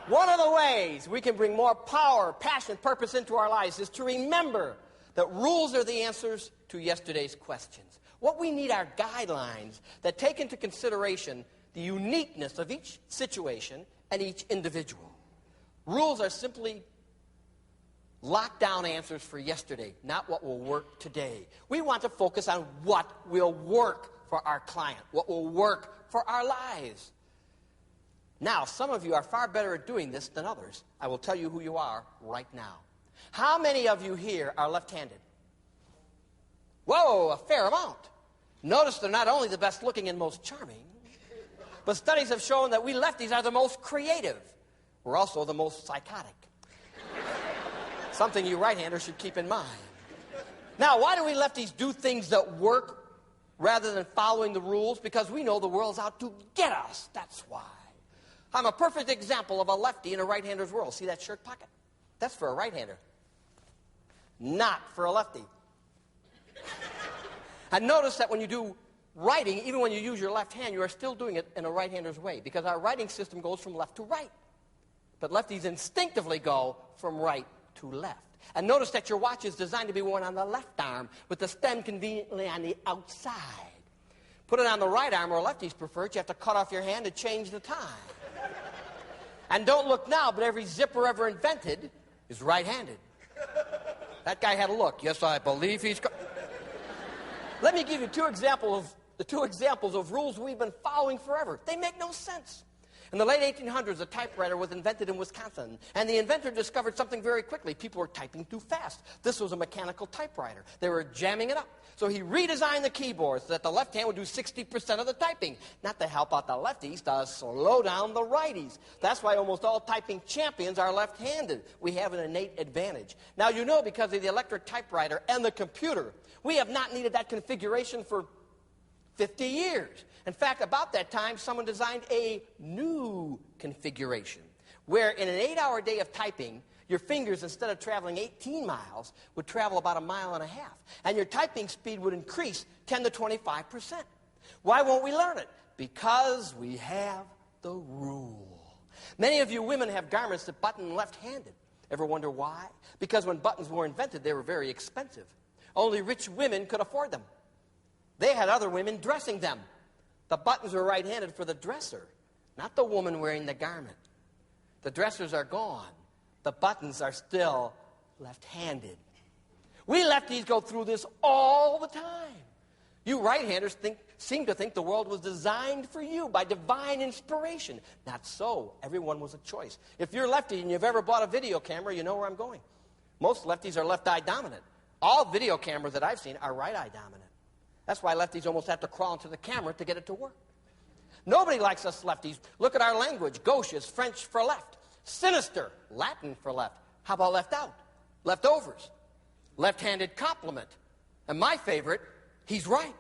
One of the ways we can bring more power, passion, purpose into our lives is to remember that rules are the answers to yesterday's questions. What we need are guidelines that take into consideration the uniqueness of each situation and each individual. Rules are simply lockdown answers for yesterday, not what will work today. We want to focus on what will work for our client, what will work for our lives. Now, some of you are far better at doing this than others. I will tell you who you are right now. How many of you here are left-handed? Whoa, a fair amount. Notice they're not only the best looking and most charming, but studies have shown that we lefties are the most creative. We're also the most psychotic. Something you right-handers should keep in mind. Now, why do we lefties do things that work rather than following the rules? Because we know the world's out to get us. That's why. I'm a perfect example of a lefty in a right-hander's world. See that shirt pocket? That's for a right-hander. Not for a lefty. And notice that when you do writing, even when you use your left hand, you are still doing it in a right-hander's way, because our writing system goes from left to right. But lefties instinctively go from right to left. And notice that your watch is designed to be worn on the left arm with the stem conveniently on the outside. Put it on the right arm, or lefties prefer it. You have to cut off your hand to change the time. And don't look now, but every zipper ever invented is right-handed. That guy had a look. Yes, I believe he's... Let me give you two examples of rules we've been following forever. They make no sense. In the late 1800s, a typewriter was invented in Wisconsin, and the inventor discovered something very quickly. People were typing too fast. This was a mechanical typewriter. They were jamming it up. So he redesigned the keyboard so that the left hand would do 60% of the typing, not to help out the lefties, to slow down the righties. That's why almost all typing champions are left-handed. We have an innate advantage. Now, you know, because of the electric typewriter and the computer, we have not needed that configuration for 50 years. In fact, about that time, someone designed a new configuration where in an 8-hour day of typing, your fingers, instead of traveling 18 miles, would travel about 1.5 miles. And your typing speed would increase 10 to 25%. Why won't we learn it? Because we have the rule. Many of you women have garments that button left-handed. Ever wonder why? Because when buttons were invented, they were very expensive. Only rich women could afford them. They had other women dressing them. The buttons were right-handed for the dresser, not the woman wearing the garment. The dressers are gone. The buttons are still left-handed. We lefties go through this all the time. You right-handers seem to think the world was designed for you by divine inspiration. Not so. Everyone was a choice. If you're lefty and you've ever bought a video camera, you know where I'm going. Most lefties are left-eye dominant. All video cameras that I've seen are right-eye dominant. That's why lefties almost have to crawl into the camera to get it to work. Nobody likes us lefties. Look at our language. Gauche is French for left. Sinister, Latin for left. How about left out? Leftovers. Left-handed compliment. And my favorite, he's right.